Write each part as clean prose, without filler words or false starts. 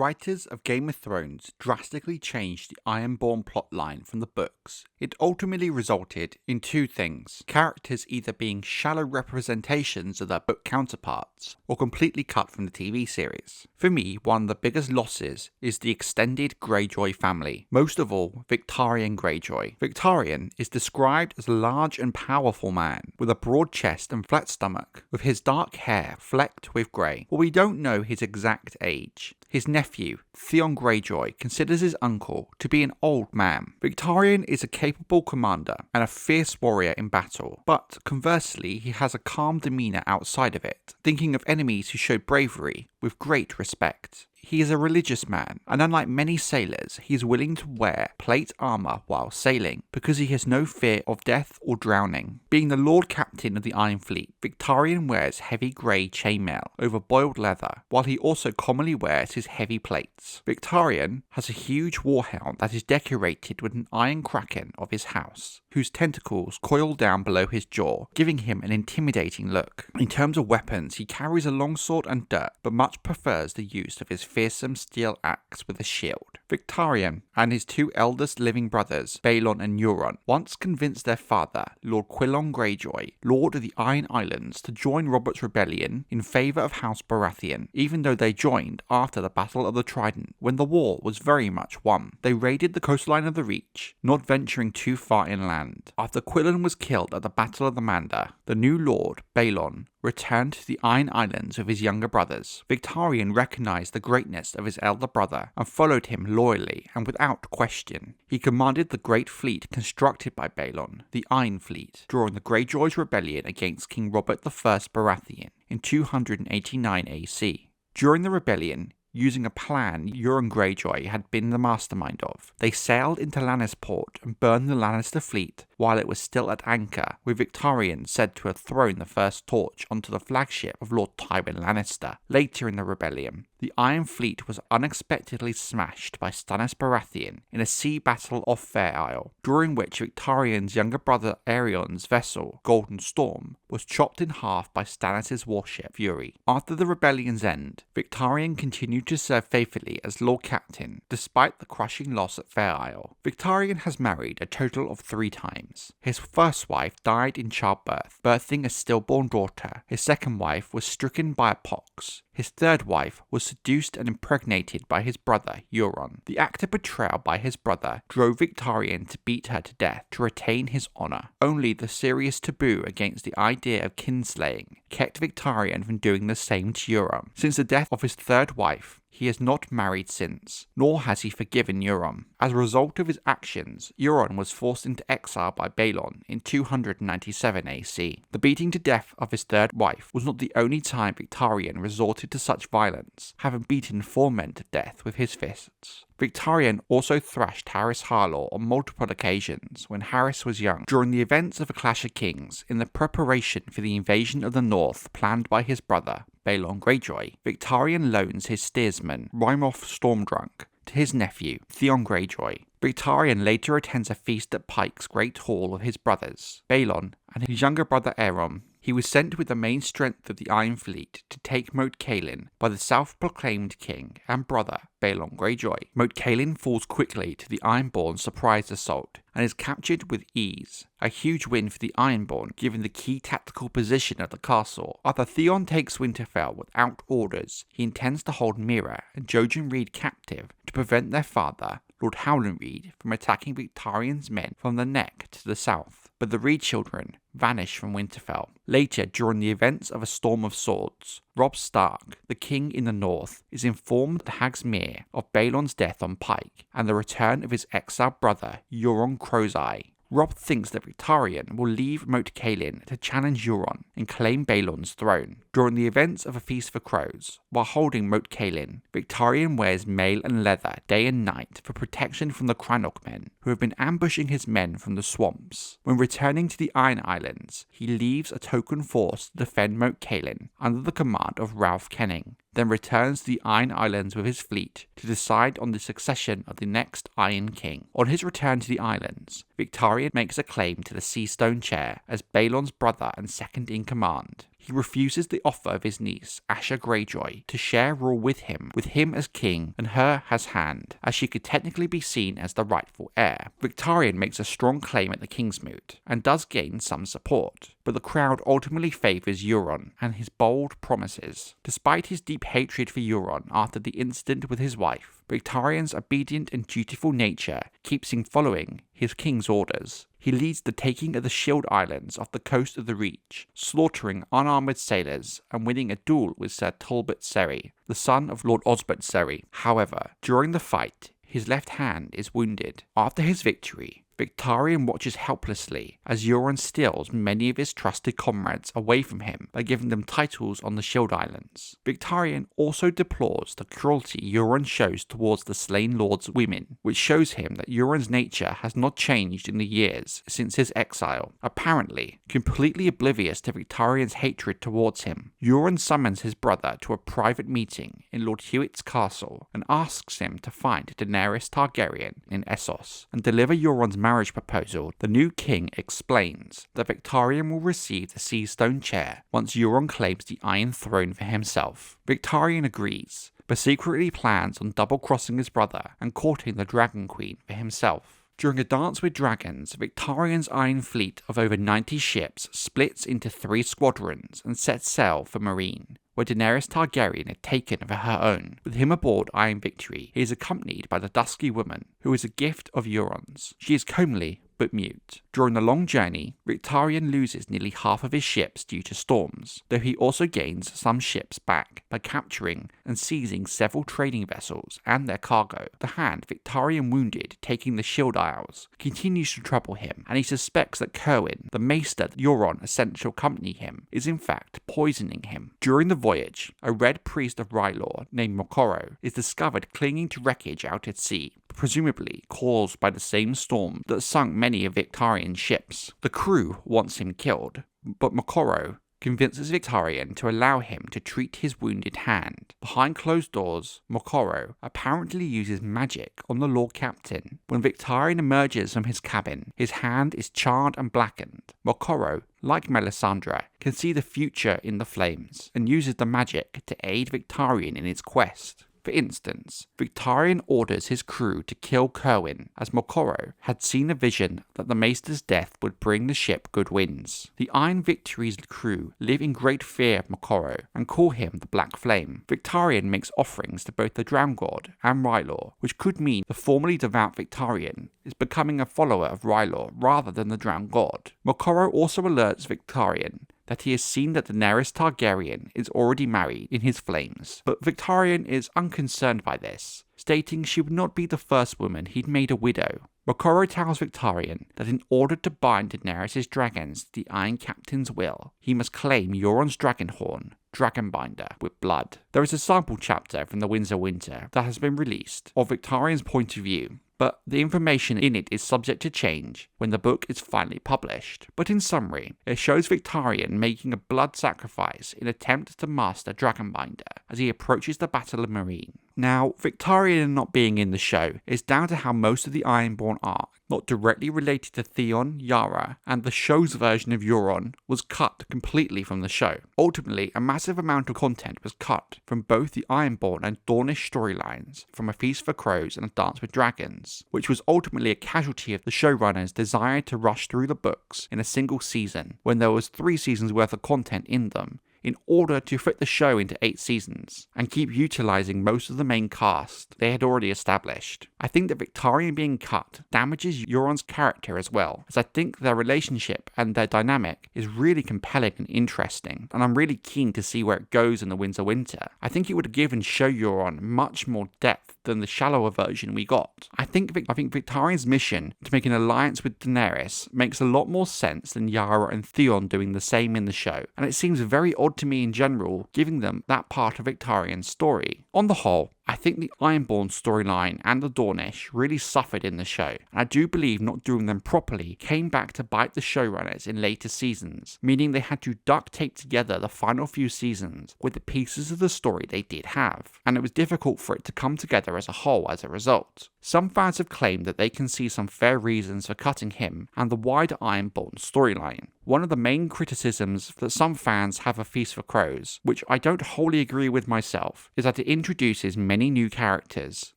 writers of Game of Thrones drastically changed the Ironborn plotline from the books, it ultimately resulted in two things: characters either being shallow representations of their book counterparts, or completely cut from the TV series. For me, one of the biggest losses is the extended Greyjoy family, most of all Victarion Greyjoy. Victarion is described as a large and powerful man, with a broad chest and flat stomach, with his dark hair flecked with grey, but we don't know his exact age. His nephew, Theon Greyjoy, considers his uncle to be an old man. Victarion is a capable commander and a fierce warrior in battle, but conversely he has a calm demeanour outside of it, thinking of enemies who showed bravery with great respect. He is a religious man, and unlike many sailors, he is willing to wear plate armour while sailing, because he has no fear of death or drowning. Being the Lord Captain of the Iron Fleet, Victarion wears heavy grey chainmail over boiled leather, while he also commonly wears his heavy plates. Victarion has a huge warhound that is decorated with an iron kraken of his house, whose tentacles coil down below his jaw, giving him an intimidating look. In terms of weapons, he carries a longsword and dirk, but much prefers the use of his fearsome steel axe with a shield. Victarion and his two eldest living brothers, Balon and Euron, once convinced their father, Lord Euron Greyjoy, Lord of the Iron Islands, to join Robert's rebellion in favour of House Baratheon, even though they joined after the Battle of the Trident, when the war was very much won. They raided the coastline of the Reach, not venturing too far inland. After Quillan was killed at the Battle of the Mander, the new Lord, Balon, returned to the Iron Islands with his younger brothers. Victarion recognised the greatness of his elder brother and followed him loyally and without question. He commanded the great fleet constructed by Balon, the Iron Fleet, during the Greyjoy's rebellion against King Robert I Baratheon in 289 AC. During the rebellion, using a plan Euron Greyjoy had been the mastermind of, they sailed into Lannisport and burned the Lannister fleet while it was still at anchor, with Victarion said to have thrown the first torch onto the flagship of Lord Tywin Lannister. Later in the rebellion, the Iron Fleet was unexpectedly smashed by Stannis Baratheon in a sea battle off Fair Isle, during which Victarion's younger brother Aerion's vessel, Golden Storm, was chopped in half by Stannis' warship Fury. After the rebellion's end, Victarion continued to serve faithfully as Lord Captain, despite the crushing loss at Fair Isle. Victarion has married a total of 3 times. His first wife died in childbirth, birthing a stillborn daughter. His second wife was stricken by a pox. His third wife was seduced and impregnated by his brother, Euron. The act of betrayal by his brother drove Victarion to beat her to death to retain his honour. Only the serious taboo against the idea of kinslaying kept Victarion from doing the same to Euron. Since the death of his third wife, he has not married since, nor has he forgiven Euron. As a result of his actions, Euron was forced into exile by Balon in 297 AC. The beating to death of his third wife was not the only time Victarion resorted to such violence, having beaten 4 men to death with his fists. Victarion also thrashed Harys Harlaw on multiple occasions when Harys was young, during the events of A Clash of Kings, in the preparation for the invasion of the North planned by his brother, Balon Greyjoy. Victarion loans his steersman, Rymoth Stormdrunk, to his nephew, Theon Greyjoy. Victarion later attends a feast at Pike's Great Hall with his brothers, Balon and his younger brother Aeron. He was sent with the main strength of the Iron Fleet to take Moat Cailin by the self-proclaimed king and brother Balon Greyjoy. Moat Cailin falls quickly to the Ironborn's surprise assault and is captured with ease, a huge win for the Ironborn given the key tactical position of the castle. After Theon takes Winterfell without orders, he intends to hold Meera and Jojen Reed captive to prevent their father, Lord Howland Reed, from attacking Victarion's men from the Neck to the south. But the Reed children vanish from Winterfell. Later, during the events of A Storm of Swords, Robb Stark, the king in the north, is informed at Hagsmere of Balon's death on Pike and the return of his exiled brother, Euron Greyjoy. Robb thinks that Victarion will leave Moat Cailin to challenge Euron and claim Balon's throne. During the events of A Feast for Crows, while holding Moat Cailin, Victarion wears mail and leather day and night for protection from the Crannog men, who have been ambushing his men from the swamps. When returning to the Iron Islands, he leaves a token force to defend Moat Cailin under the command of Ralph Kenning, then returns to the Iron Islands with his fleet to decide on the succession of the next Iron King. On his return to the islands, Victarion makes a claim to the Seastone chair as Balon's brother and second in command. he refuses the offer of his niece, Asha Greyjoy, to share rule with him as king and her as hand, as she could technically be seen as the rightful heir. Victarion makes a strong claim at the King's Moot, and does gain some support, but the crowd ultimately favours Euron and his bold promises. Despite his deep hatred for Euron after the incident with his wife, Victarion's obedient and dutiful nature keeps him following his king's orders. He leads the taking of the Shield Islands off the coast of the Reach, slaughtering unarmoured sailors and winning a duel with Sir Talbot Serry, the son of Lord Osbert Serry. However, during the fight, his left hand is wounded. After his victory, Victarion watches helplessly as Euron steals many of his trusted comrades away from him by giving them titles on the Shield Islands. Victarion also deplores the cruelty Euron shows towards the slain lord's women, which shows him that Euron's nature has not changed in the years since his exile. Apparently, completely oblivious to Victarion's hatred towards him, Euron summons his brother to a private meeting in Lord Hewitt's castle and asks him to find Daenerys Targaryen in Essos and deliver Euron's marriage proposal. The new king explains that Victarion will receive the Seastone chair once Euron claims the Iron Throne for himself. Victarion agrees, but secretly plans on double-crossing his brother and courting the Dragon Queen for himself. During a dance with dragons, Victarion's iron fleet of over 90 ships splits into 3 squadrons and sets sail for Meereen, where Daenerys Targaryen had taken of her own. With him aboard Iron Victory, he is accompanied by the Dusky Woman, who is a gift of Euron's. She is comely but mute. During the long journey, Victarion loses nearly half of his ships due to storms, though he also gains some ships back by capturing and seizing several trading vessels and their cargo. The hand Victarion wounded taking the Shield Isles continues to trouble him, and he suspects that Cerwyn, the maester that Euron sent to accompany him, is in fact poisoning him. During the voyage, a red priest of R'hllor named Moqorro is discovered clinging to wreckage out at sea, presumably caused by the same storm that sunk many of Victarion's ships. The crew wants him killed, but Moqorro convinces Victarion to allow him to treat his wounded hand. Behind closed doors, Moqorro apparently uses magic on the Lord Captain. When Victarion emerges from his cabin, his hand is charred and blackened. Moqorro, like Melisandre, can see the future in the flames and uses the magic to aid Victarion in his quest. For instance, Victarion orders his crew to kill Cerwyn, as Moqorro had seen a vision that the Maester's death would bring the ship good winds. The Iron Victory's crew live in great fear of Moqorro and call him the Black Flame. Victarion makes offerings to both the Drown God and R'hllor, which could mean the formerly devout Victarion is becoming a follower of R'hllor rather than the Drown God. Moqorro also alerts Victarion that he has seen that Daenerys Targaryen is already married in his flames, but Victarion is unconcerned by this, stating she would not be the first woman he'd made a widow. Moqorro tells Victarion that in order to bind Daenerys' dragons to the Iron Captain's will, he must claim Euron's Dragonhorn, Dragonbinder, with blood. There is a sample chapter from the Winds of Winter that has been released of Victarion's point of view, but the information in it is subject to change when the book is finally published. But in summary, it shows Victarion making a blood sacrifice in attempt to master Dragonbinder as he approaches the Battle of Meereen. Now, Victarion not being in the show is down to how most of the Ironborn arc, not directly related to Theon, Yara, and the show's version of Euron, was cut completely from the show. Ultimately, a massive amount of content was cut from both the Ironborn and Dornish storylines, from A Feast for Crows and A Dance with Dragons, which was ultimately a casualty of the showrunners' desire to rush through the books in a single season, when there was 3 seasons worth of content in them, in order to fit the show into 8 seasons, and keep utilising most of the main cast they had already established. I think that Victarion being cut damages Euron's character as well, as I think their relationship and their dynamic is really compelling and interesting, and I'm really keen to see where it goes in the Winds of Winter. I think it would give and show Euron much more depth than the shallower version we got. I think Victarion's mission to make an alliance with Daenerys makes a lot more sense than Yara and Theon doing the same in the show, and it seems very odd to me in general, giving them that part of Victarion's story. On the whole, I think the Ironborn storyline and the Dornish really suffered in the show, and I do believe not doing them properly came back to bite the showrunners in later seasons, meaning they had to duct tape together the final few seasons with the pieces of the story they did have, and it was difficult for it to come together as a whole as a result. Some fans have claimed that they can see some fair reasons for cutting him and the wider Ironborn storyline. One of the main criticisms that some fans have of Feast for Crows, which I don't wholly agree with myself, is that it introduces many new characters,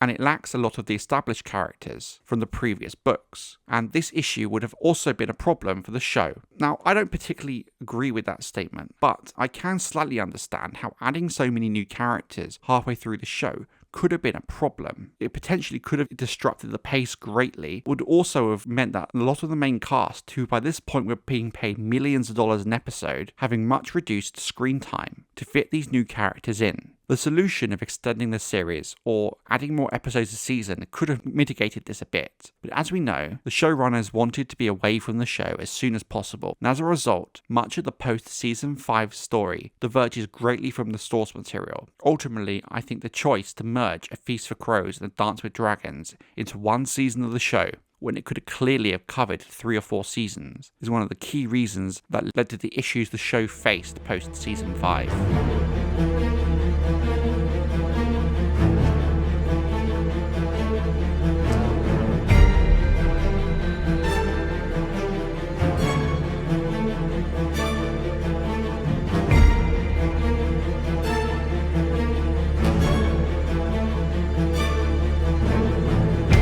and it lacks a lot of the established characters from the previous books, and this issue would have also been a problem for the show. Now, I don't particularly agree with that statement, but I can slightly understand how adding so many new characters halfway through the show could have been a problem. It potentially could have disrupted the pace greatly, would also have meant that a lot of the main cast, who by this point were being paid millions of dollars an episode, having much reduced screen time to fit these new characters in. The solution of extending the series or adding more episodes a season could have mitigated this a bit, but as we know, the showrunners wanted to be away from the show as soon as possible, and as a result, much of the post-season 5 story diverges greatly from the source material. Ultimately, I think the choice to merge A Feast for Crows and A Dance with Dragons into one season of the show, when it could have clearly have covered 3 or 4 seasons, is one of the key reasons that led to the issues the show faced post-season 5.